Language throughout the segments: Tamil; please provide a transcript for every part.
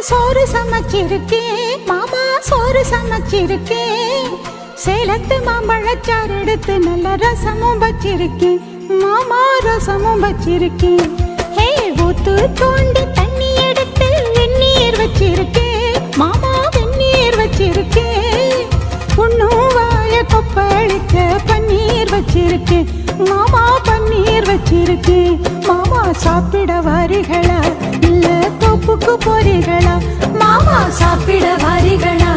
சோறு சமைச்சிருக்கேன் மாமா, சோறு சமைச்சிருக்கேன். சேலத்து மாம்பழச்சாறு எடுத்து நல்ல ரசமும் வச்சிருக்கேன் மாமா, ரசமும் வச்சிருக்கேன். ஹே, ஊத்து தோண்டி தண்ணி எடுத்து வெந்நீர் வச்சிருக்கேன் மாமா, வெந்நீர் வச்சிருக்கேன். பொண்ணும் வாய கொப்பளிக்க பன்னீர் வச்சிருக்கேன் மாமா, பன்னீர் வச்சிருக்கேன். மாமா சாப்பிட வாரிகளா இல்ல தோப்புக்கு போறீங்களா? மாமா சாப்பிட வாரிகளா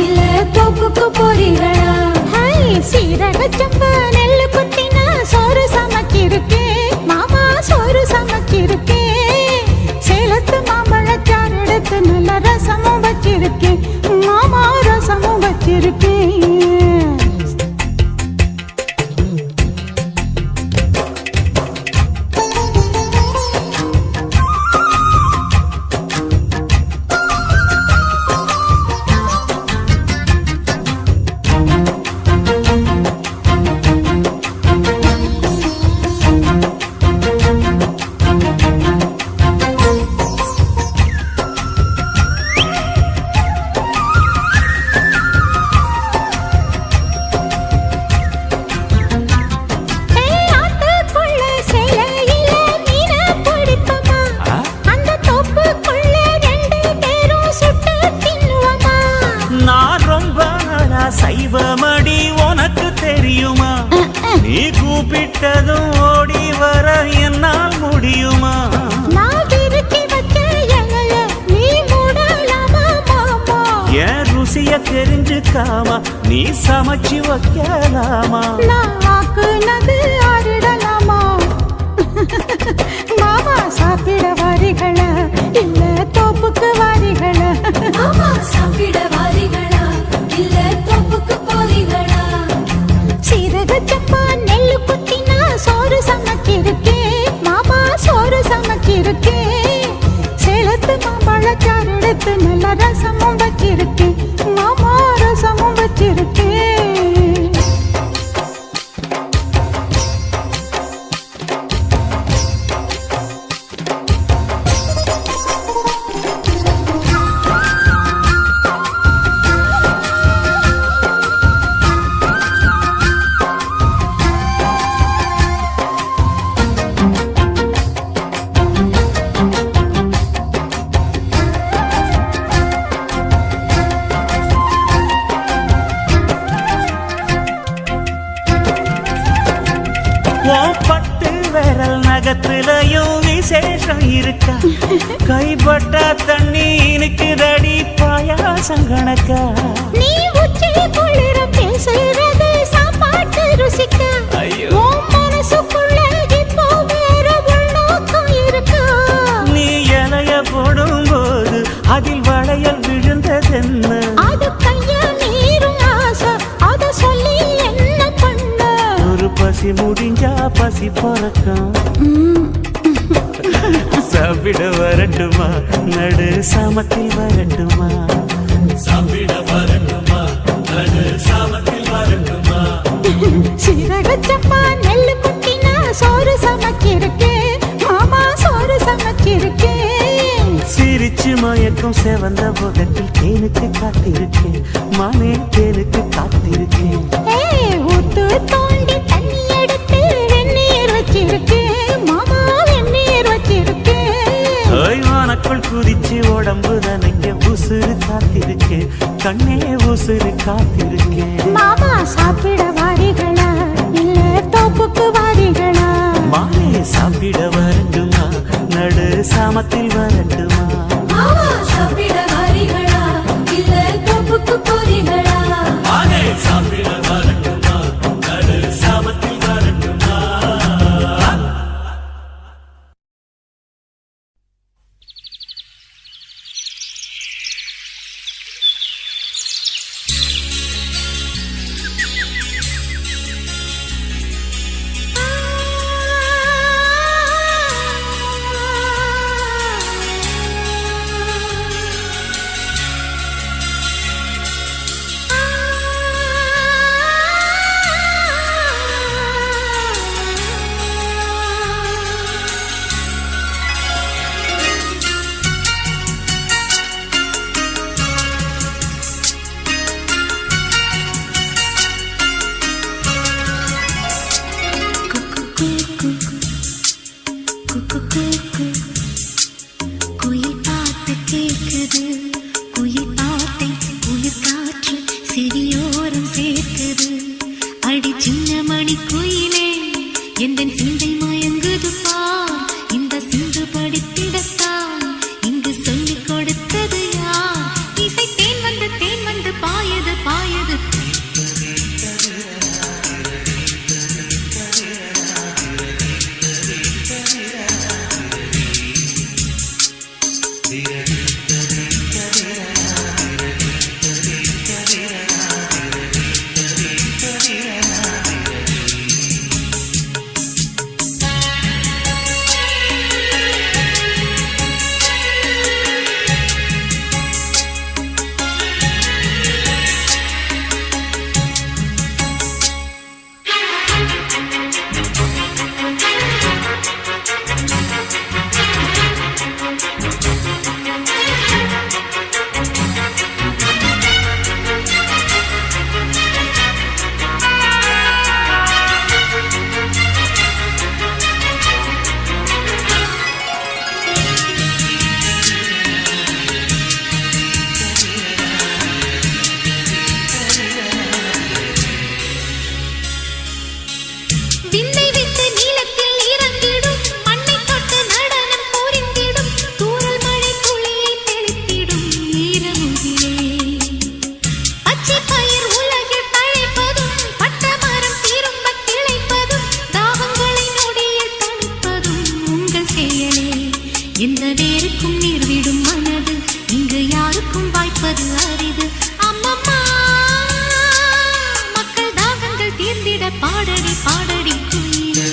இல்ல தோப்புக்கு போறீங்களா? ஹை, சீரக சம்பா நெல்லு குத்தின சோறு சமைச்சிருக்கேன் மாமா, சோறு சமைச்சிருக்கேன். சேலத்து மாம்பழச்சாறு எடுத்து நல்ல ரசமும் வச்சிருக்கேன் மாமா, ரசமும் வச்சிருக்கேன். சைவமடி உனக்கு தெரியுமா? நீ கூப்பிட்டதும் ஓடி வர என்னால் முடியுமா? என் ருசிய தெரிஞ்சுக்காமா நீ சமைச்சு வைக்கலாமா? மாமா சாப்பிட வாரிகளா இல்ல தோப்புக்கு வாரிகளா? மாமா சாப்பிட வாரிகளா இல்ல தோப்புக்கு போறீங்களா? சீரக சம்பா நெல்லு குத்தினா சோறு சமைச்சிருக்கேன் மாமா, சோறு சமைச்சிருக்கேன். சேலத்து மாம்பழச்சாறு எடுத்து நல்ல ரசமும் வச்சிருக்கேன் மாமா, ரசமும் வச்சிருக்கேன். பட்டு விரல் நகத்திலையும் விசேஷம் இருக்கா? கைப்பட்ட தண்ணி இனிக்குதடி பாயாசம் கணக்கா? நீ உச்சி குளிர பேசுறது சாப்பாட்டு ருசிக்க, உன் மனசுக்குள்ள இப்போ வேற உள்நோக்கம் இருக்கா? நீ இலைய போடும்போது அதில் வளையல் விழுந்ததென்ன? அது கைய நீரும் ஆசை, அத சொல்லி என்ன பண்ண? ஒரு பசி முடிஞ்சா பசி பறக்கும். சாப்பிட வரட்டுமா நடு சாமத்தில் வரட்டுமா? சாப்பிட வரட்டுமா நடு சாமத்தில் வரட்டுமா? சீரக சம்பா நெல்லு குத்தினா சோறு சமைச்சிருக்கேன் மாமா, சோறு சமைச்சிருக்கேன். சிரிச்சு மயக்கும் செவந்த முகத்தில் தேனுக்கு காத்திருக்கேன் மானே, தேனுக்கு காத்திருக்கேன். ஊத்து தோண்டி தண்ணி எடுத்து வெந்நீர் வச்சிருக்கேன் மாமா, வெந்நீர் வச்சிருக்கேன். ஓய்வானக்குள் குதிச்சு உடம்பு நனைக்க உசுறு காத்திருக்கேன் கண்ணே, உசுறு காத்திருக்கேன். மாமா சாப்பிட வாரிகளா இல்ல தோப்புக்கு வாரிகளா? மானே சாப்பிட வரட்டுமா நடு சாமத்தில் வரட்டுமா? மாமா சாப்பிட வாரிகளா இல்ல தோப்புக்கு போறீங்களா? மானே சாப்பிட வரட்டுமா நடு சாமத்தில் வரட்டுமா? எந்தன் சிந்தை மயங்குது பார் இந்த சிந்து படித்திடத்தான் இங்கு சொல்லிக் கொடுத்தது யார் இசை தேன் வந்து பாயது பாயது எந்த வேருக்கும் நீர் விடும் மனது இங்கு யாருக்கும் வாய்ப்பது அரிது அம்மம்மா மக்கள் தாகங்கள் தீர்ந்திட பாடடி பாடடி குயிலே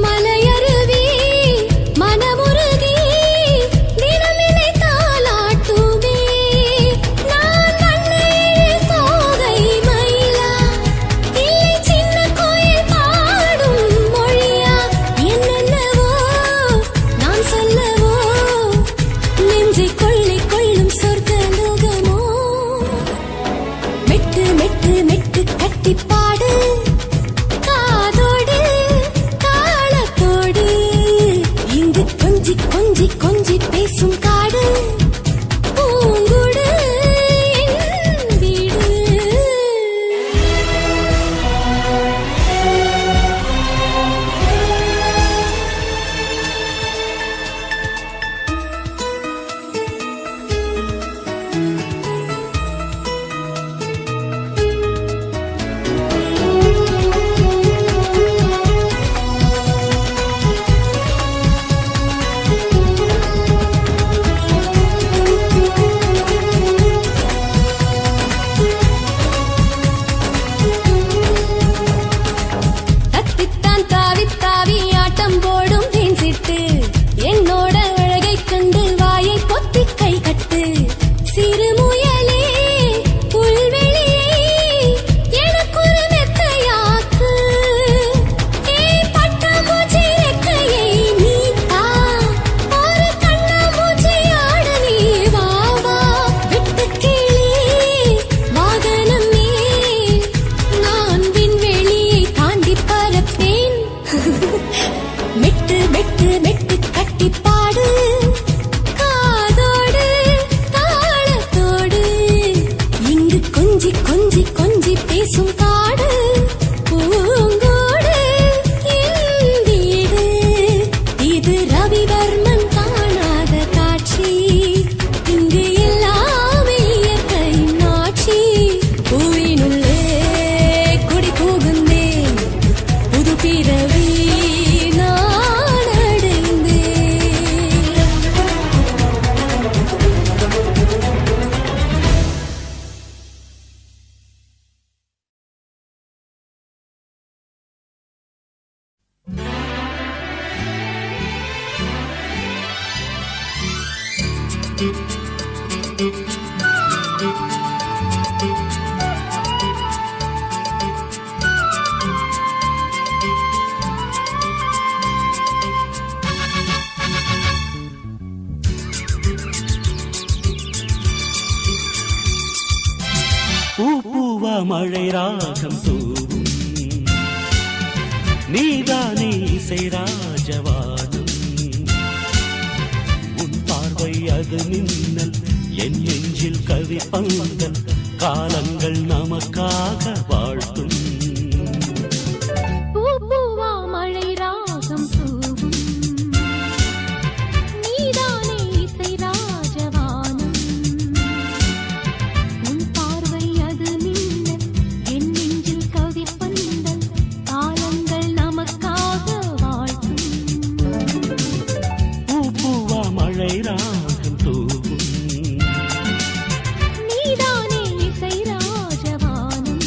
மலையருவி மனமுருகி தினமினை தாலாட்டுமே நான் வண்ணேழு தோகை மயிலா இல்லை சின்ன கோயில் பாடும் மொழியா என்னென்னவோ நான் சொல்லவோ நெஞ்சை கொள்ளை கொள்ளும் சொர்க்கலோகமோ மெட்டு மெட்டு மெட்டு கட்டி பாடு காதோடு தாளத்தோடு இங்கு கொஞ்சி கொஞ்சி கொஞ்சி பேசும் காடு பூங்குடு என் வீடு தத்தித்தான் தாவித் தாவி ஆட்டம் போடும் தேன் சிட்டு என்னோட அழகைக் கண்டு வாயை பொத்தி கை கட்டு சிறு முயலே புல்வெளியை எனக்கொரு மெத்தையாக்கு பட்டாம்பூச்சி ரெக்கையை நீத்தா ஒரு கண்ணாமூச்சி ஆட நீ வா வா வெட்டுக்கிளி வாகனம் மேல் நான் விண்வெளியை தாண்டி பறப்பேன் மெட்டு மெட்டு மெட்டு கட்டி பாடு காதோடு தாளத்தோடு இங்கு கொஞ்சி கொஞ்சி கொஞ்சி பேசும் காடு பூங்கோடு என் வீடு இது ரவிவர்மன் காணாத காட்சி இங்கு எல்லாமே இயற்கையின் ஆட்சி பூவினுள்ளே குடி புகுந்தேன் புது பிறவி நான் அடைந்தேன் பூ பூவா மழை ராகம் தூவும் நீதானே இசை ராஜவானம் உன் பார்வை அது மின்னல் என் நெஞ்சில் கவி பங்கல் காலங்கள் நமக்காக வாழ்த்தும் பூவா மழை ராகம் தூவும் நீதானே இசை ராஜவானம் உன் பார்வை அது மின்னல் என் நெஞ்சில் கவி பந்தல் காலங்கள் நமக்காக வாழ்த்தும் பூ பூவா மழை ராகம் தூவும் நீதானே இசை ராஜவானம்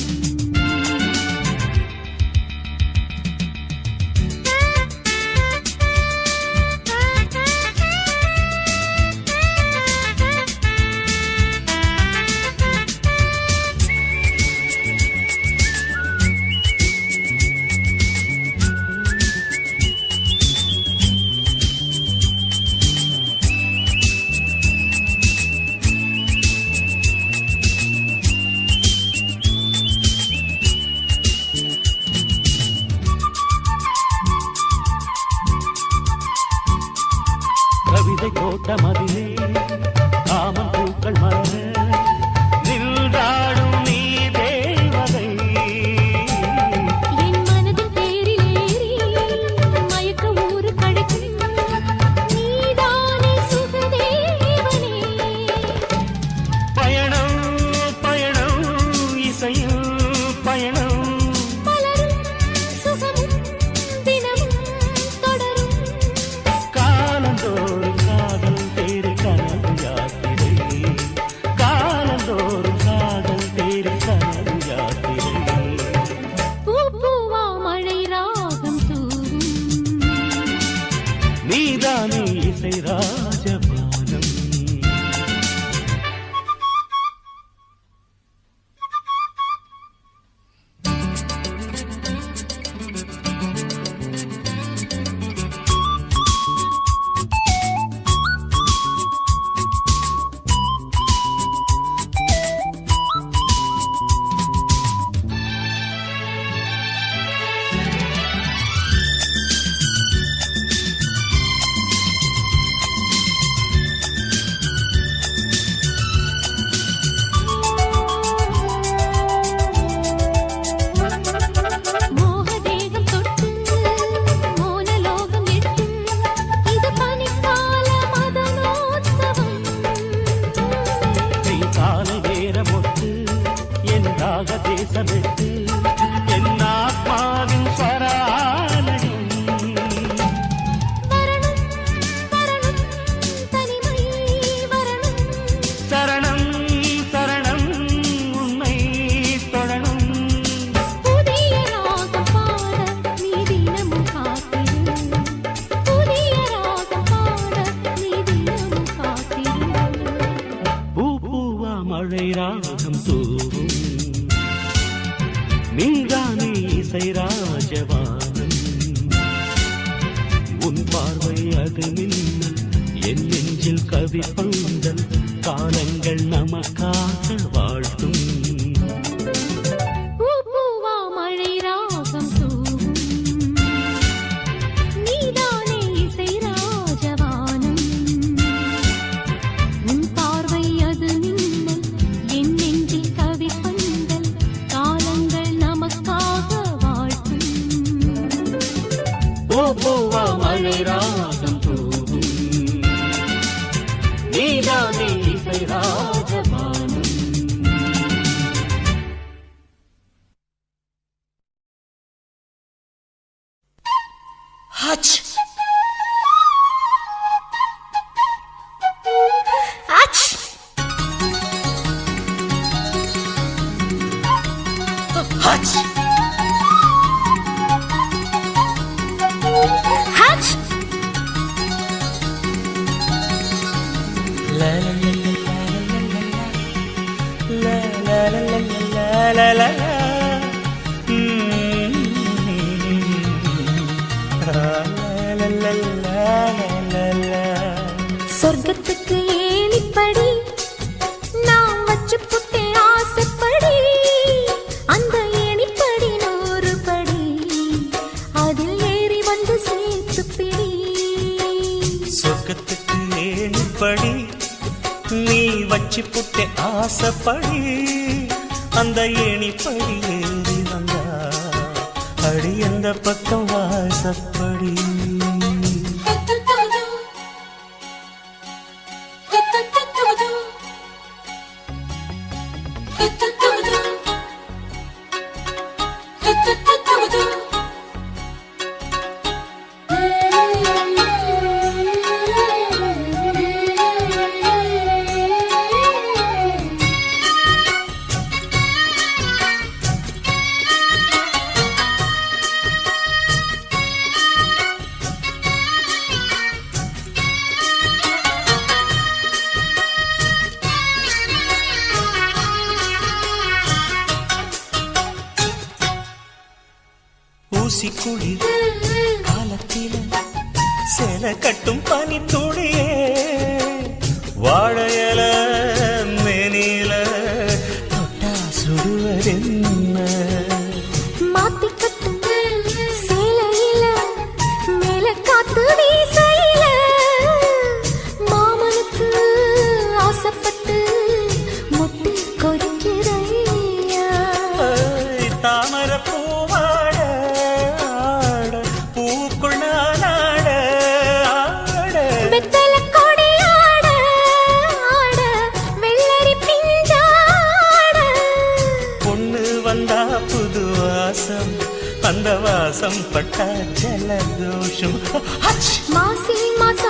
கவிதை கோட்ட மதிலே காமன் பூக்கள் மலர நின்றாடும் நீ தேவதை என் மனதில் தேரிலேறி மயக்க ஊரு கடக்கும் நீதானே சுகதேவனே பயணம் பயணம் இசையில் பயணம் பலரும் சுகமும் தினமும் தொடரும் காலந்தோறும் காதல் தேடி கனவு யாத்திரை நீதானே இசை ராஜபானம். தேசமெட்டு என் ஆத்மாவின் சராலயம். சரணம் சரணம் உன்னை தொடரும். புதிய ராகம் பாட நீ தினமும் காத்திரு. புதிய ராகம் பாட நீ தினமும் காத்திரு. பூ பூவா மழை ராகம் தூவும். நீதானே இசை ராஜபானம். உன் பார்வை அது மின்னல் என் நெஞ்சில் கவி பந்தல். காலங்கள் நமக்காக வாழ்த்தும். பூவா மழை ராகம் தூவும். நீதானே இசை ராஜபானம். உன் பார்வை அது மின்னல் என் நெஞ்சில் கவி பந்தல். காலங்கள் நமக்காக வாழ்த்தும். பூவா மழை ராகம் தூவும். நீதானே இசை ராஜபானம். Hutch! Hutch! Hutch! Hutch! La la la la la la la la la la. சொர்க்கத்துக்கு ஏணிப்படி நான் வச்சு புட்டே ஆசைப்படி. அந்த ஏணிப்படி 100 படி. அதில் ஏறி வந்து சேர்த்து பிடி. சொர்க்கத்துக்கு ஏணிப்படி நீ வச்சு புட்டே ஆசைப்படி. அந்த ஏணிப்படி ஏறி வந்தா அடி அந்த பக்கம் வாசப்படி. ஊசிக்குழி காலத்தில சேல கட்டும் பனி துளியே. வாழையல மேனில தொட்டா சுடுவதென்ன. மாத்தி கட்டும் சேலையில மேல காத்து வீசையில. மாமனுக்கு ஆசைப்பட்டு முட்டி கொதிக்கிறையா. தாமர பூவாட பூக்குள் நானாட ஆட. வெத்தல கொடியாட ஆட வெள்ளரி பிஞ்சாட. பொண்ணு வந்தா புது வாசம். அந்த வாசம் பட்டா ஜலதோஷம். மாசி மாசம்